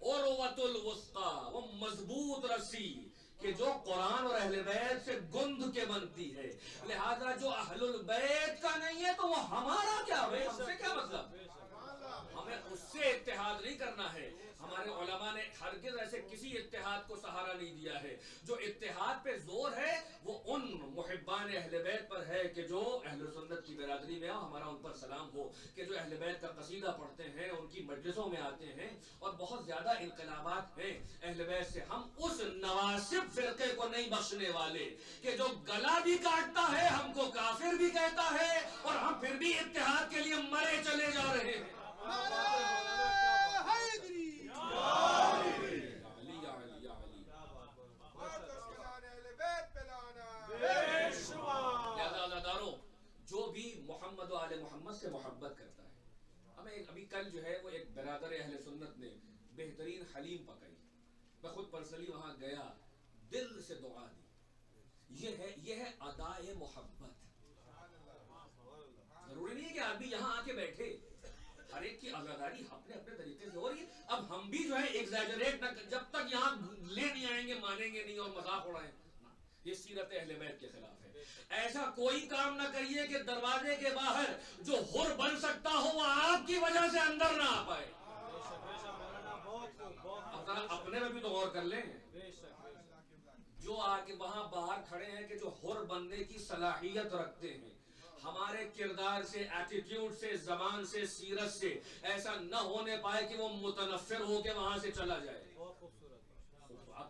عروۃ الوثقی، وہ مضبوط رسی کہ جو قرآن اور اہل بیت سے گند کے بنتی ہے. لہذا جو اہل البیت کا نہیں ہے تو وہ ہمارا کیا ہے، ہم سے کیا مطلب. ہمیں اس سے اتحاد نہیں کرنا ہے. ہمارے علماء نے ہرگز ایسے کسی اتحاد کو سہارا نہیں دیا ہے. جو اتحاد پہ زور ہے وہ ان محبان اہل بیت پر ہے کہ جو اہل سنت کی برادری میں ہو. ہمارا ان پر سلام ہو کہ جو اہل بیت کا قصیدہ پڑھتے ہیں، ان کی مجلسوں میں آتے ہیں، اور بہت زیادہ انقلابات ہیں اہل بیت سے. ہم اس نواسب فرقے کو نہیں بخشنے والے کہ جو گلا بھی کاٹتا ہے، ہم کو کافر بھی کہتا ہے، اور ہم پھر بھی اتحاد کے لیے مرے چلے جا رہے ہیں. جو بھی محمد و آل محمد سے محبت کرتا ہے. ہمیں ابھی کل جو ہے وہ ایک برادر اہل سنت نے بہترین حلیم پکائی. میں خود پرسنلی وہاں گیا، دل سے دعا دی. یہ ہے ادائے محبت. ضروری نہیں ہے کہ آدمی یہاں آ کے بیٹھے، ہر ایک کی عزاداری اپنے اپنے طریقے سے ہو رہی ہے. اب ہم بھی جو ہے ایگزیجریٹ نہ، جب تک یہاں لے نہیں آئیں گے مانیں گے نہیں اور مذاق اڑائیں. یہ سیرت اہل بیت کے خلاف ہے. ایسا کوئی کام نہ کریے کہ دروازے کے باہر جو حر بن سکتا ہو وہ آپ کی وجہ سے اندر نہ آ پائے. اپنے میں بھی تو غور کر لیں. جو آ کے وہاں باہر کھڑے ہیں کہ جو حر بننے کی صلاحیت رکھتے ہیں، ہمارے کردار سے، ایٹیٹیوڈ سے، زبان سے، سیرت سے ایسا نہ ہونے پائے کہ وہ متنفر ہو کے وہاں سے چلا جائے.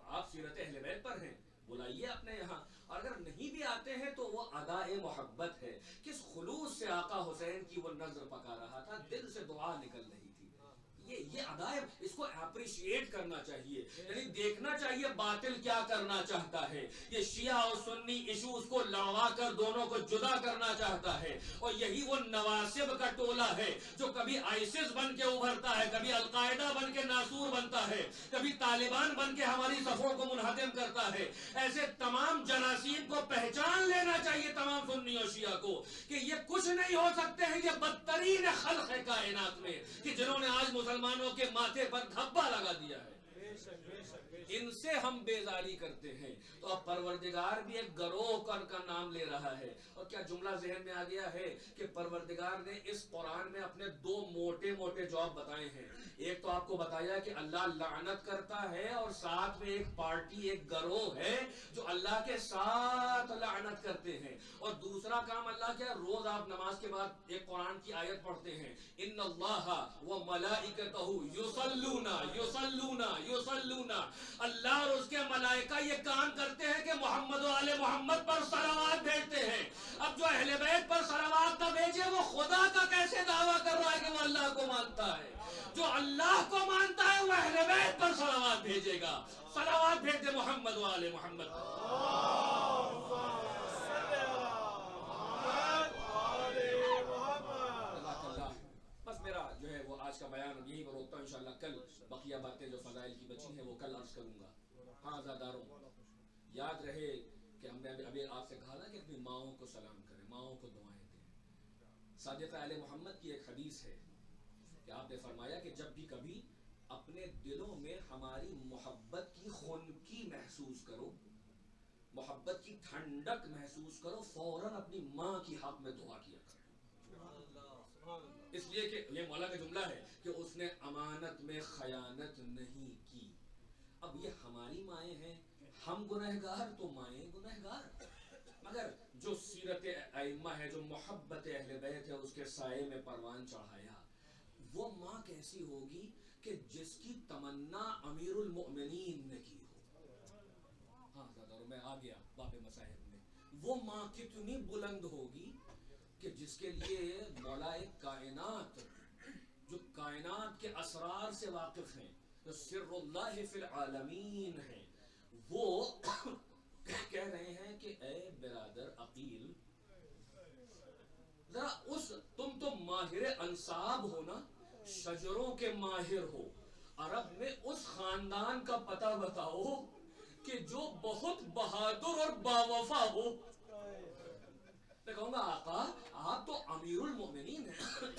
آپ سیرت اہل بیت پر ہیں، بلائیے اپنے یہاں. اور اگر نہیں بھی آتے ہیں تو وہ ادائے محبت ہے. کس خلوص سے آقا حسین کی وہ نظر پکا رہا تھا، دل سے دعا نکل رہی تھی. یہ ادائے، اس کو اپریشیٹ کرنا چاہیے. یعنی دیکھنا چاہیے باطل کیا کرنا چاہتا ہے. یہ شیعہ اور سنی ایشوز کو لڑوا کر دونوں کو جدا کرنا چاہتا ہے. اور یہی وہ نواسب کا ٹولہ ہے جو کبھی آئسس بن کے ابھرتا ہے، کبھی القاعدہ بن کے ناصور بنتا ہے، کبھی طالبان بن کے ہماری صفوں کو منہدم کرتا ہے. ایسے تمام جراثیم کو پہچان لینا چاہیے تمام سنی اور شیعہ کو کہ یہ کچھ نہیں ہو سکتے ہیں. یہ بدترین خلق ہے کائنات میں کہ جنہوں نے آج مسلمانوں کے ماتھے پر دھبا لگا دیا ہے. ان سے ہم بیزاری کرتے ہیں. تو اب پروردگار بھی ایک گروہ کا نام لے رہا ہے. اور کیا جملہ ذہن میں آ گیا ہے کہ پروردگار نے اس قرآن میں اپنے دو موٹے موٹے جواب بتائے ہیں. ایک تو آپ کو بتایا کہ اللہ لعنت کرتا ہے، اور ساتھ میں ایک پارٹی، ایک گروہ ہے جو اللہ کے ساتھ لعنت کرتے ہیں. اور دوسرا کام اللہ کیا، روز آپ نماز کے بعد ایک قرآن کی آیت پڑھتے ہیں، ان اللہ و ملائکتہ یصلون یصلون یصلون. اللہ اور اس کے ملائکہ یہ کام کرتے ہیں کہ محمد و آل محمد پر صلوات بھیجتے ہیں. اب جو اہل بیت پر صلوات نہ بھیجے وہ خدا کا کیسے دعویٰ کر رہا ہے کہ وہ اللہ کو مانتا ہے؟ جو اللہ کو مانتا ہے وہ اہل بیت پر صلوات بھیجے گا. صلوات بھیج دے محمد و آل محمد. بس میرا جو ہے وہ آج کا بیان یہیں پر روکتا ہوں. انشاءاللہ کل بقیہ باتیں جو فضائل کی بچی ہیں وہ کل عرض کروں گا. ہاں عزاداروں، یاد رہے کہ ہم نے ابھی آپ سے کہا نا کہ اپنی ماؤں کو سلام کریں، ماؤں کو دعائیں دیں. صادق آل محمد کی ایک حدیث ہے کہ آپ نے فرمایا کہ جب بھی کبھی اپنے دلوں میں ہماری محبت کی کی خنکی محسوس کرو، محبت کی ٹھنڈک محسوس کرو، فوراً اپنی ماں کی حق میں دعا کیا کرو. اس لیے کہ یہ مولا کا جملہ ہے کہ اس نے امانت میں خیانت نہیں کی. اب یہ ہماری مائیں ہیں، ہم گنہگار تو مائیں گنہگار. مگر جو سیرت ائمہ ہے، جو محبت اہل بیت ہے، اس کے سائے میں پروان چڑھایا، وہ ماں کیسی ہوگی کہ جس کی تمنا امیر المؤمنین نے کی ہو. ہاں زیادہ میں آ گیا باب مصاحب میں. وہ ماں کتنی بلند ہوگی کہ جس کے لیے مولا کائنات، جو کائنات کے اسرار سے واقف ہیں، جو سر اللہ فی العالمین ہیں، وہ کہہ رہے ہیں کہ اے برادر عقیل، ذرا اس تم تو ماہر انساب ہو نا، شجروں کے ماہر ہو، عرب میں اس خاندان کا پتہ بتاؤ کہ جو بہت بہادر اور باوفا ہو. میں کہوں گا آقا آپ تو امیر المومنین ہیں،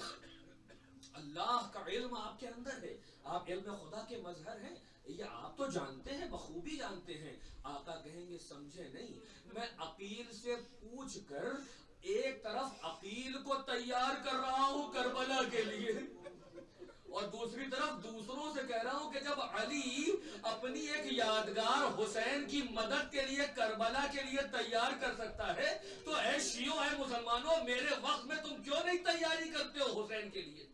اللہ کا علم آپ کے اندر ہے، آپ علم خدا کے مظہر ہیں، یہ آپ تو جانتے ہیں، بخوبی جانتے ہیں. آقا کہیں گے سمجھے نہیں، میں عقیل سے پوچھ کر ایک طرف عقیل کو تیار کر رہا ہوں کربلا کے لیے، اور دوسری طرف دوسروں سے کہہ رہا ہوں کہ جب علی اپنی ایک یادگار حسین کی مدد کے لیے کربلا کے لیے تیار کر سکتا ہے تو اے شیعوں، اے مسلمانوں، میرے وقت میں تم کیوں نہیں تیاری کرتے ہو حسین کے لیے؟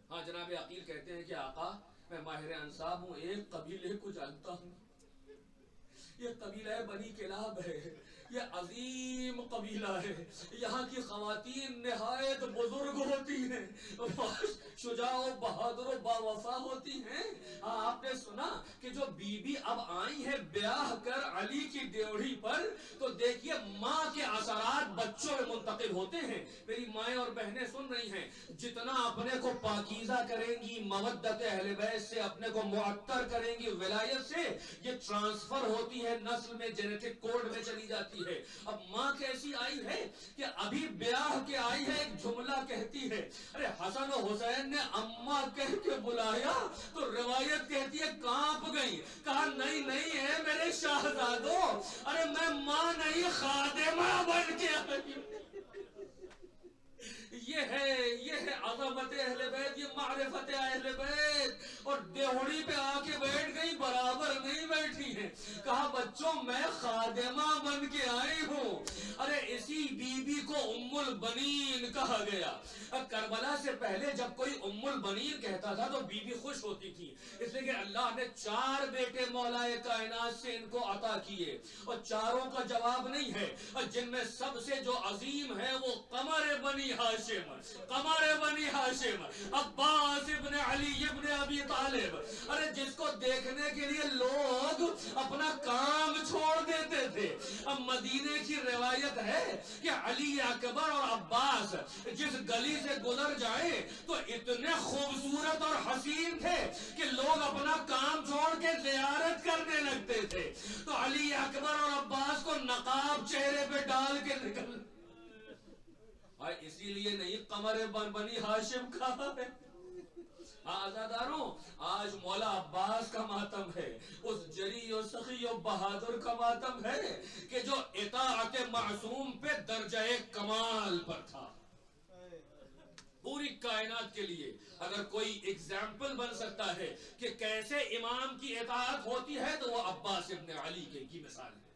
ہاں جناب عقیل کہتے ہیں کہ آقا میں ماہر انصاب ہوں، ایک قبیلے کو جانتا ہوں، یہ قبیلہ بنی کلاب ہے، یہ عظیم قبیلہ ہے، یہاں کی خواتین نہایت بزرگ ہوتی ہیں، شجاع و بہادر و باوفا ہوتی ہیں. آپ نے سنا کہ جو بی بی اب آئی ہے بیاہ کر علی کی ڈیوڑی پر، تو دیکھیے ماں کے اثرات بچوں میں منتقل ہوتے ہیں. میری مائیں اور بہنیں سن رہی ہیں، جتنا اپنے کو پاکیزہ کریں گی مودت اہل بیت سے، اپنے کو معطر کریں گی ولایت سے، یہ ٹرانسفر ہوتی ہے نسل میں، جینیٹک کوڈ میں چلی جاتی ہے. اب ماں کیسی آئی ہے کہ ابھی بیاہ کے آئی ہے، ایک جملہ کہتی ہے، ارے حسن و حسین نے اماں کہہ کے بلایا تو روایت کہتی ہے کانپ گئی، کہا نہیں نہیں ہے میرے شہزادوں، ارے میں ماں نہیں خادمہ بن کے آئی. یہ ہے عظمت اہل بیت، یہ معرفت اہل بیت. اور دیوڑی پہ آ کے بیٹھ گئی، برابر نہیں بیٹھی ہیں، کہا بچوں میں خادمہ بن کے آئی ہوں. ارے اسی بی بی کو ام البنین کہا گیا. کربلا سے پہلے جب کوئی ام البنین کہتا تھا تو بی بی خوش ہوتی تھی، اس لیے کہ اللہ نے 4 بیٹے مولا کائنات سے ان کو عطا کیے، اور چاروں کا جواب نہیں ہے، جن میں سب سے جو عظیم ہے وہ قمر بنی ہاشم، قمر بنی ہاشم، عباس ابن علی ابن ابی طالب. ارے جس کو دیکھنے کے لیے لوگ اپنا کام چھوڑ دیتے تھے. اب مدینے کی روایت ہے کہ علی اکبر اور عباس جس گلی سے گزر جائیں تو اتنے خوبصورت اور حسین تھے کہ لوگ اپنا کام چھوڑ کے زیارت کرنے لگتے تھے. تو علی اکبر اور عباس کو نقاب چہرے پہ ڈال کے نکل، اسی لیے نہیں قمر بنی ہاشم کہا ہے. آزاداروں، آج مولا عباس کا ماتم ہے، اس جری و سخی و بہادر کا ماتم ہے کہ جو اطاعت معصوم پہ درجہ کمال پر تھا. پوری کائنات کے لیے اگر کوئی ایگزامپل بن سکتا ہے کہ کیسے امام کی اطاعت ہوتی ہے تو وہ عباس ابن علی کی مثال ہے.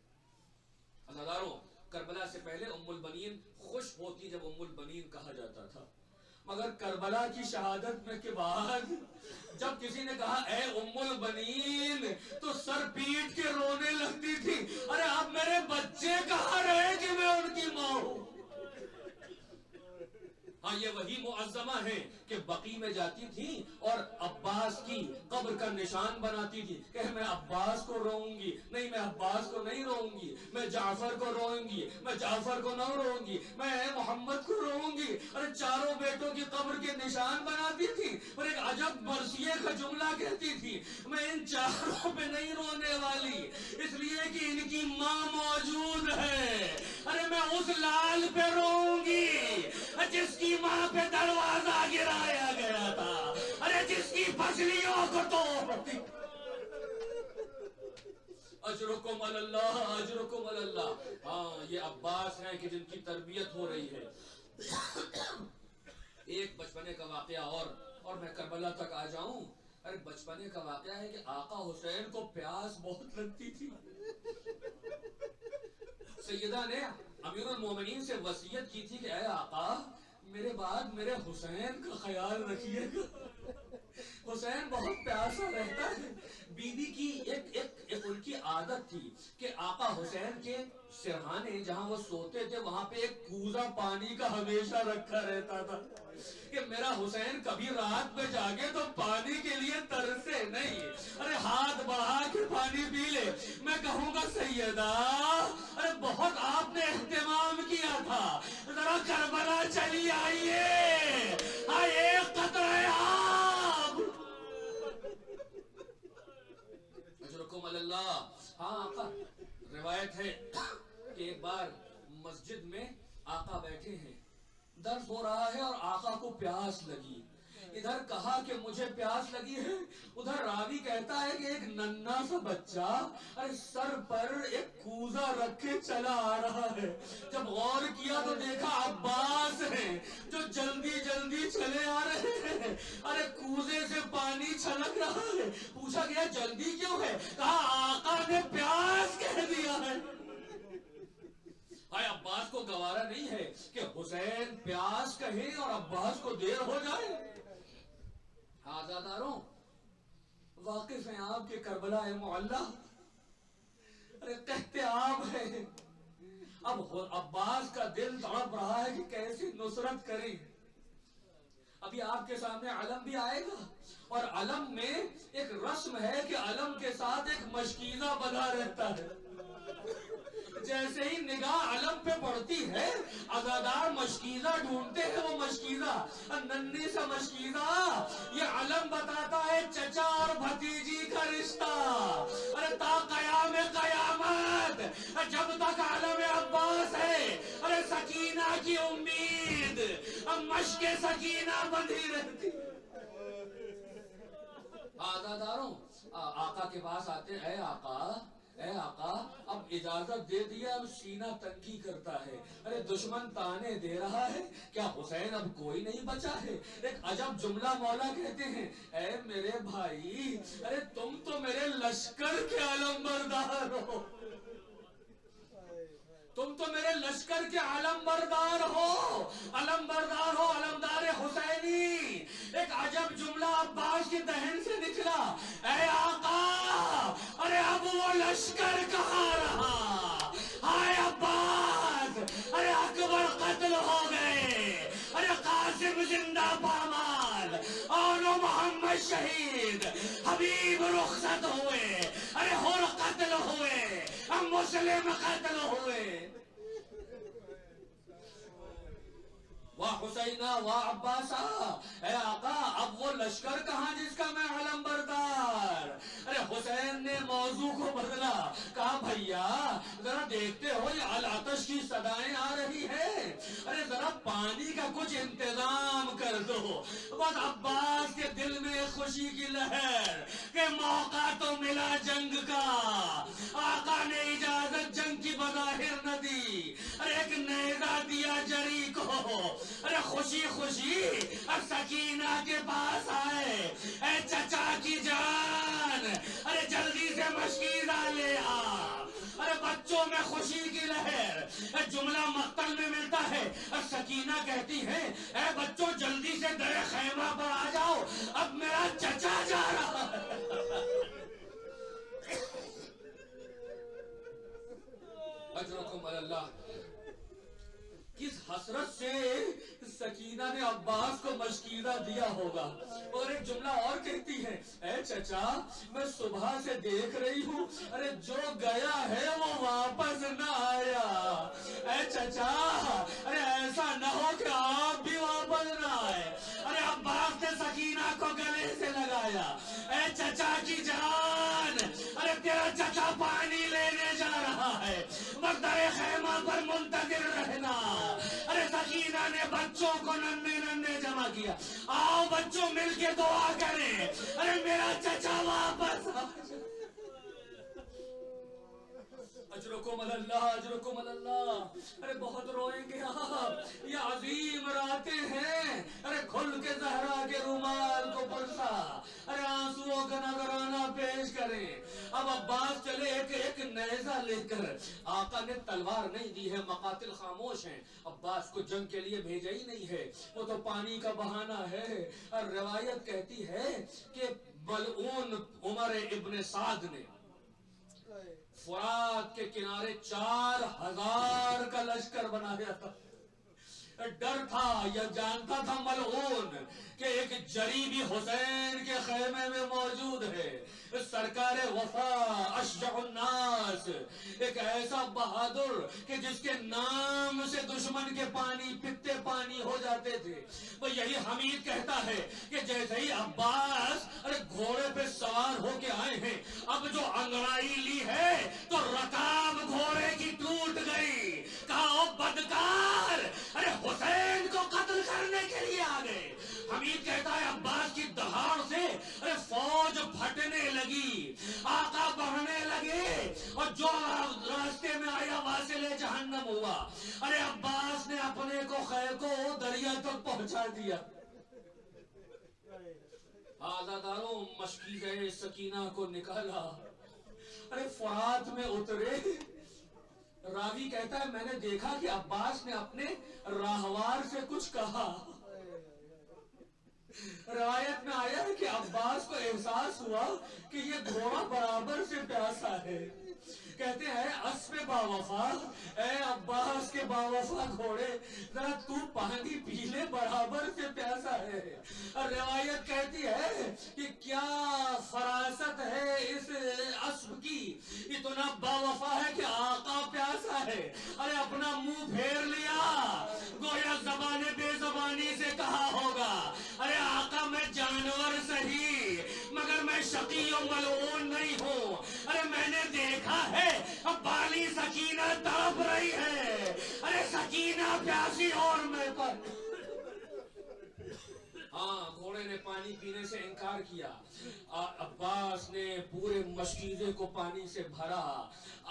عزیزاروں، کربلا سے پہلے ام البنین خوش ہوتی جب ام البنین کہا جاتا تھا، مگر کربلا کی شہادت میں کے بعد جب کسی نے کہا اے ام البنین تو سر پیٹ کے رونے لگتی تھی، ارے اب میرے بچے کہاں رہے کہ میں ان کی ماں ہوں. ہاں یہ وہی معظمہ ہیں کہ بقی میں جاتی تھی اور عباس کی قبر کا نشان بناتی تھی کہ میں عباس کو روؤں گی، نہیں میں عباس کو نہیں روؤں گی، میں جعفر کو روؤں گی، میں جعفر کو نہ روؤں گی، میں محمد کو روؤں گی. ارے چاروں بیٹوں کی قبر کے نشان بناتی تھی اور ایک عجب مرثیے کا جملہ کہتی تھی، میں ان چاروں پہ نہیں رونے والی اس لیے کہ ان کی ماں موجود ہے. ارے میں اس لال پہ روؤں گی جس کی ماں پہ دروازہ گرایا گیا تھا، ارے جس کی پسلیوں کو توڑ. اجرکم علی اللہ، اجرکم علی اللہ. ہاں یہ عباس ہیں کہ جن کی تربیت ہو رہی ہے. ایک بچپنے کا واقعہ اور میں کربلا تک آ جاؤں. ارے بچپنے کا واقعہ ہے کہ آقا حسین کو پیاس بہت لگتی تھی. سیدہ نے امیر المومنین سے وصیت کی تھی کہ اے آقا میرے بعد میرے حسین کا خیال رکھیے گا، حسین بہت پیاسا رہتا ہے. بیوی کی ایک ان کی عادت تھی کہ آقا حسین کے سرہانے جہاں وہ سوتے تھے وہاں پہ ایک کوزہ پانی کا ہمیشہ رکھا رہتا تھا کہ میرا حسین کبھی رات میں جاگے تو پانی کے لیے ترسے نہیں. ارے ہاتھ بڑھا کے پانی پی لے. میں کہوں گا سیدہ ارے بہت آپ نے اہتمام کیا تھا، ذرا کربلا چلی آئیے. ایک قطرہ آب. اجرکم علی اللہ. ہاں آقا روایت ہے کہ ایک بار مسجد میں آقا بیٹھے ہیں، درس ہو رہا ہے اور آقا کو پیاس لگی. ادھر کہا کہ مجھے پیاس لگی ہے، ادھر راوی کہتا ہے کہ ایک ننھا سا بچہ ارے سر پر ایک کوزہ رکھ کے چلا آ رہا ہے. جب غور کیا تو دیکھا عباس ہیں جو جلدی جلدی چلے آ رہے ہیں. ارے کوزے سے پانی چھلک رہا ہے. پوچھا گیا جلدی کیوں ہے؟ کہا آقا نے پیاس کہہ دیا ہے. بھائی عباس کو گوارا نہیں ہے کہ حسین پیاس کہیں اور عباس کو دیر ہو جائے. آزاداروں واقف ہیں آپ کے کربلا معلی. ارے کہتے آپ ہیں اب عباس کا دل تڑپ رہا ہے کہ کیسی نصرت کریں. ابھی آپ کے سامنے علم بھی آئے گا اور علم میں ایک رسم ہے کہ علم کے ساتھ ایک مشکیزہ بنا رہتا ہے. جیسے ہی نگاہ علم پہ پڑتی ہے عزادار مشکیزہ ڈھونڈتے ہیں. وہ مشکیزہ ننھی سا مشکیزہ یہ علم بتاتا ہے چچا اور بھتیجی کا رشتہ. ارے تا قیام قیامت جب تک علم عباس ہے ارے سکینہ کی امید مشک سکینہ بندھی رہتی. عزاداروں آقا کے پاس آتے ہیں. اے آقا اب اجازت دے دیا، اب سینہ تنگی کرتا ہے. ارے دشمن تانے دے رہا ہے، کیا حسین اب کوئی نہیں بچا ہے؟ ایک عجب جملہ مولا کہتے ہیں اے میرے بھائی ارے تم تو میرے لشکر کے علمبردار ہو، تم تو میرے لشکر کے علمبردار ہو، علمبردار ہو، علمدار حسینی. ایک عجب جملہ عباس کے دہن سے نکلا. اے آقا ارے اب وہ لشکر کہاں رہا؟ ہائے عباس ارے اکبر قتل ہو گئے، ارے قاسم زندہ پامال، اور محمد شہید، حبیب رخصت ہوئے، ارے حر قتل ہوئے، مسلم قتل ہوئے. واہ حسینہ واہ عباسہ. اے آقا اب وہ لشکر کہاں جس کا میں علم بردار. ارے حسین نے موضوع کو بدلا. کہا بھیا ذرا دیکھتے ہو یہ العطش کی صدائیں آ رہی ہے، ارے ذرا پانی کا کچھ انتظام کر دو. بس عباس کے دل میں خوشی کی لہر کہ موقع تو ملا جنگ کا. آقا نے اجازت جنگ کی بظاہر نہ دی، ارے ایک نیزہ دیا جری کو. ارے خوشی خوشی اب سکینہ کے پاس آئے. اے چچا کی جان ارے جلدی سے مشکیزہ لے آ. ارے بچوں میں خوشی کی لہر. جملہ مقتل میں ملتا ہے. سکینہ کہتی ہے اے بچوں جلدی سے در خیمہ پر آ جاؤ، اب میرا چچا جا رہا ہے. اجرکم علی اللہ. کس حسرت سے سکینہ نے عباس کو مشکیزہ دیا ہوگا. اور ایک جملہ اور کہتی ہے اے چچا میں صبح سے دیکھ رہی ہوں ارے جو گیا ہے وہ واپس نہ آیا. اے چچا ارے ایسا نہ ہو کہ آپ بھی واپس نہ آئے. ارے عباس نے سکینہ کو گلے سے لگایا. اے چچا کی جان ارے تیرا چچا پانی لینے جا رہا ہے، مقدر خیمہ پر منتظر رہنا. ارے سکینہ نے بچوں کو ننھے ننھے جمع کیا. آؤ بچوں مل کے دعا کریں ارے میرا چچا واپس آ. اجرکم اللہ اجرکم اللہ، ارے بہت روئیں گے آپ، یہ عظیم راتیں ہیں، ارے کھل کے زہرا کے رومال کو پرسا، ارے آنسوؤں کا نذرانہ پیش کریں۔ اب عباس چلے ایک ایک نیزہ لے کر، آقا نے تلوار نہیں دی ہے، مقاتل خاموش ہیں، عباس کو جنگ کے لیے بھیجا ہی نہیں ہے، وہ تو پانی کا بہانہ ہے۔ اور روایت کہتی ہے کہ ملعون عمر ابن سعد نے فرات کے کنارے 4000 کا لشکر بنایا تھا۔ ڈر تھا یا جانتا تھا ملعون کہ ایک جری بھی حسین کے خیمے میں موجود ہے، سرکار وفا اشجع الناس، ایک ایسا بہادر کہ جس کے نام سے دشمن کے پانی پتے پانی ہو جاتے تھے۔ وہ یہی حمید کہتا ہے کہ جیسے ہی عباس گھوڑے پہ سوار ہو کے آئے ہیں، اب جو انگڑائی لی ہے تو رکاب گھوڑے کی ٹوٹ گئی، کہا او بدکار، ارے حسین کو قتل کرنے کے لیے آ گئے۔ حمید کہتا ہے عباس کی دہاڑ سے فوج پھٹنے لگی، آقا بڑھنے لگے، اور جو راستے میں آیا واصل جہنم ہوا۔ ارے عباس نے اپنے کو خیر کو دریا تک پہنچا دیا۔ آزاداروں مشکیزہ سکینہ کو نکالا، ارے فرات میں اترے۔ راوی کہتا ہے میں نے دیکھا کہ عباس نے اپنے راہوار سے کچھ کہا۔ روایت میں آیا ہے کہ عباس کو احساس ہوا کہ یہ گھوڑا برابر سے پیاسا ہے۔ کہتے ہیں اسب باوفا، اے عباس کے باوفا گھوڑے، ذرا تو پانی پی لے، برابر سے پیاسا ہے۔ اور روایت کہتی ہے کہ کیا فراست ہے اس اسب کی، اتنا باوفا ہے کہ آقا پیاسا ہے، ارے اپنا منہ پھیر لیا، گویا زبان بے زبانی سے کہا ہوگا ارے آقا میں جانور سہی مگر میں شقی و ملعون نہیں ہوں، ارے میں نے دیکھا ہے اب بالی سکینہ تڑپ رہی ہے، ارے سکینہ پیاسی اور میں پر۔ ہاں گھوڑے نے پانی پینے سے انکار کیا، عباس نے پورے مشکیزے کو پانی سے بھرا۔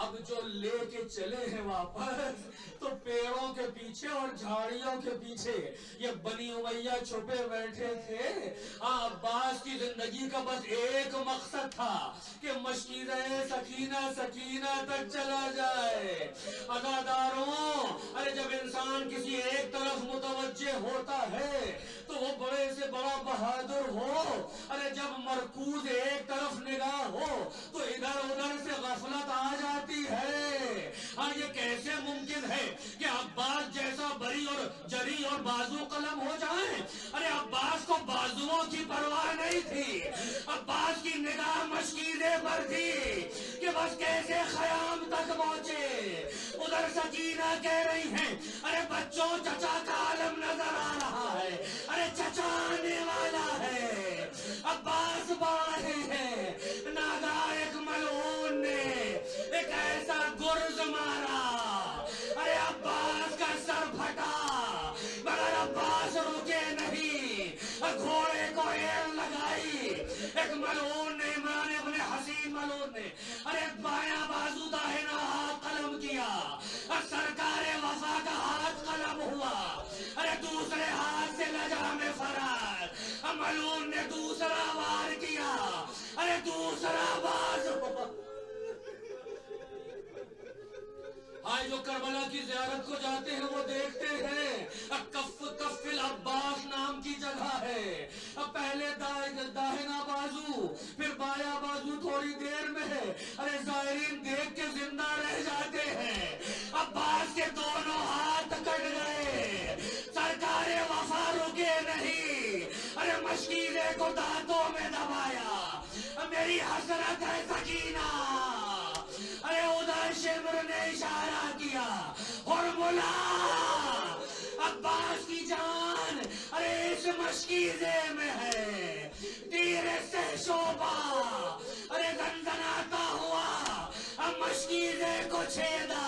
اب جو لے کے چلے ہیں واپس تو پیڑوں کے پیچھے اور جھاڑیوں کے پیچھے یہ بنی امیہ چھپے بیٹھے تھے۔ عباس کی زندگی کا بس ایک مقصد تھا کہ مشکیزہ سکینہ سکینہ تک چلا جائے۔ عزاداروں، ارے جب انسان کسی ایک طرف متوجہ ہوتا ہے تو وہ بڑے سے بڑا بہادر ہو، ارے جب مرکوز ایک طرف نگاہ ہو تو ادھر ادھر سے غفلت آ جاتی ہے۔ ہاں یہ کیسے ممکن ہے کہ عباس جیسا بری اور جری اور بازو قلم ہو جائیں؟ ارے عباس کو بازوؤں کی پرواہ نہیں تھی، عباس کی نگاہ مشکیزے پر تھی کہ بس کیسے خیام تک پہنچے۔ ادھر سکینہ کہہ رہی ہیں ارے بچوں چچا کا عالم نظر آ رہا ہے، ارے چچا آنے والا ہے۔ عباس بڑھ رہے ہیں، ناگہاں ایک ملعون نے ایک ایسا گرز مارا، ارے عباس کا سر پھٹا مگر عباس رکے نہیں، گھوڑے کو ایڑ لگائی۔ ایک ملعون نے، عمران ابن حسین ملعون نے، ارے بایاں بازو داہنا ہاتھ قلم کیا، سرکار وفا کا ہاتھ قلم ہوا، ارے دوسرے ہاتھ سے لجام فرار، ملعون نے دوسرا وار کیا، ارے دوسرا بازو۔ آج جو کربلا کی زیارت کو جاتے ہیں وہ دیکھتے ہیں کف کف العباس نام کی جگہ ہے، پہلے داہنا بازو پھر بایاں بازو تھوڑی دیر میں ہے، ارے زائرین دیکھ کے زندہ رہ جاتے ہیں۔ عباس کے دونوں ہاتھ کٹ گئے، سرکار وفا رکے نہیں، ارے مشکیزے کو دانتوں میں دبایا، میری حسرت ہے سکینہ، ارے ادھر شمر نے اشارہ کیا، حرملا عباس کی جان ارے اس مشکیزے میں ہے، تیر سے شعبہ ارے گنگناتا ہوا اب مشکیزے کو چھیدا۔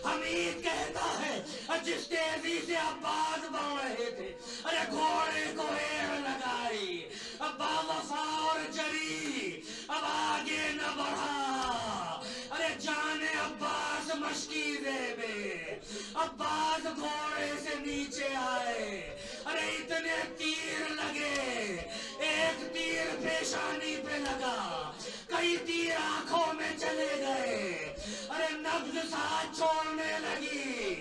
حمید کہتا ہے جس تیزی سے عباس بڑھ رہے تھے، ارے گھوڑے کو ایڑ لگائی، اب باوفا اور جری اب آگے نہ بڑھا، ارے جان عباس مشکیزے میں عباس گھوڑے سے نیچے آئے، ارے اتنے تیر لگے، ایک تیر پیشانی پہ لگا، کئی تیر آنکھوں میں چلے گئے، ارے نبض ساتھ چھوڑنے لگی،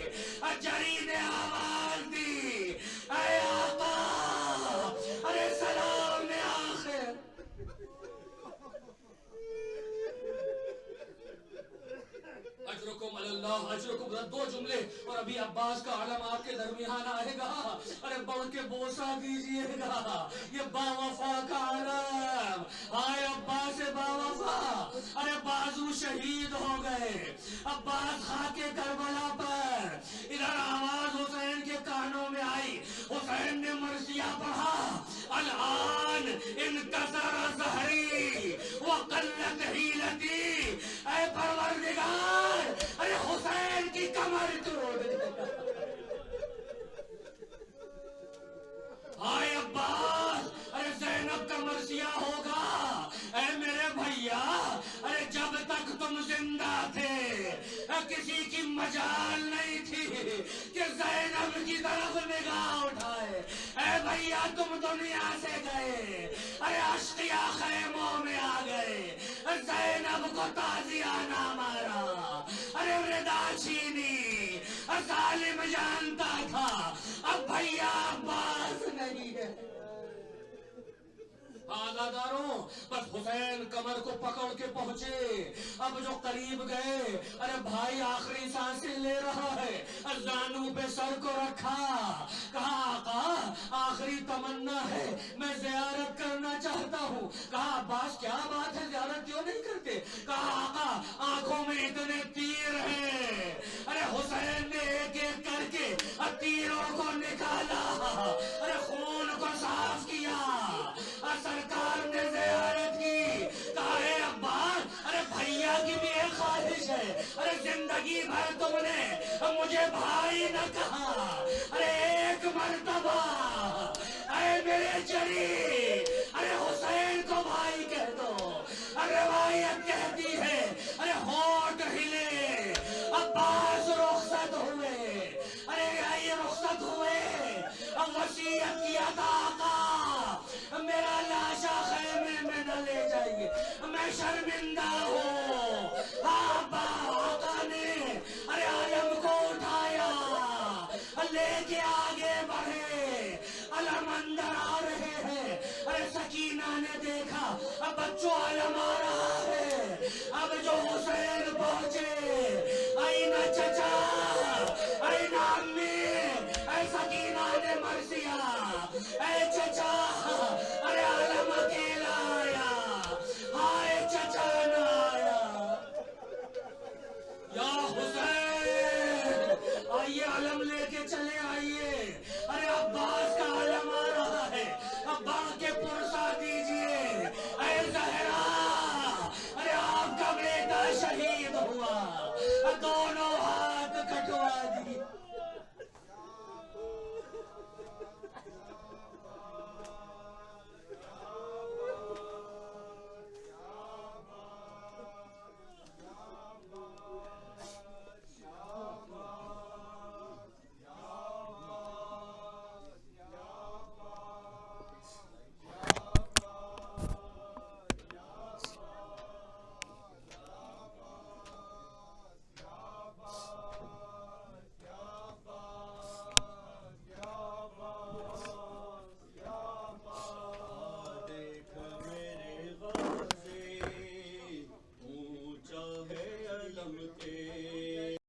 جری نے آواز دی، اے آقا، ارے سلام آخر، اجرکم اللہ اجرکم، دو جملے اور ابھی عباس کا علم آپ کے درمیان آئے گا، ارے بڑھ کے بوسہ دیجئے گا، یہ با وفا کا علم، آئے عباس با وفا، ارے بازو شہید ہو گئے، عباس خاک کربلا پر، ادھر آواز حسین کے کانوں میں آئی، حسین نے مرثیہ پڑھا، الان انکسر ظہری وقلت حیلتی، اے پروردگار، ارے حسین کی کمر توڑ دے، آئے عباس، ارے زینب کا مرثیہ ہوگا، اے میرے بھیا، ارے جب تک تم زندہ تھے کسی کی مجال نہیں تھی کہ زینب کی طرف نگاہ اٹھائے، اے بھیا تم دنیا سے گئے، ارے اشقیا خیموں میں آ گئے، زینب کو تازیانہ مارا، ارے ردا چھینی، ظالم جانتا تھا اب بھیا عباس نہیں ہے، آزاداروں، بس حسین کمر کو پکڑ کے پہنچے، اب جو قریب گئے، ارے بھائی آخری سانسیں لے رہا ہے، زانو پہ سر کو رکھا، کہا آقا آخری تمنا ہے، میں زیارت کرنا چاہتا ہوں، کہا عباس کیا بات ہے، زیارت کیوں نہیں کرتے، کہا آقا آنکھوں میں اتنے تیر ہیں، ارے حسین نے ایک ایک کر کے تیروں کو نکالا، ارے خون کو صاف کیا، سرکار نے زیارت کی، کہا اے عباس، ارے بھیا کی بھی ایک خواہش ہے، ارے زندگی بھر تم نے مجھے بھائی نہ کہا، ارے ایک مرتبہ اے میرے جری، ارے حسین کو بھائی کہہ دو، روایت کہتی ہے، ارے ہونٹ ہلے، عباس رخصت ہوئے، ارے یہ رخصت ہوئے، وصیت کیا تھا آقا میرا لاشا خیمے میں نہ لے جائیے، میں شرمندہ ہوں، آقا نے ارے علم کو اٹھایا، لے کے آگے بڑھے، علم اندر آ رہے ہیں، ارے سکینہ نے دیکھا اب بچوں علم آ رہا ہے، اب جو حسین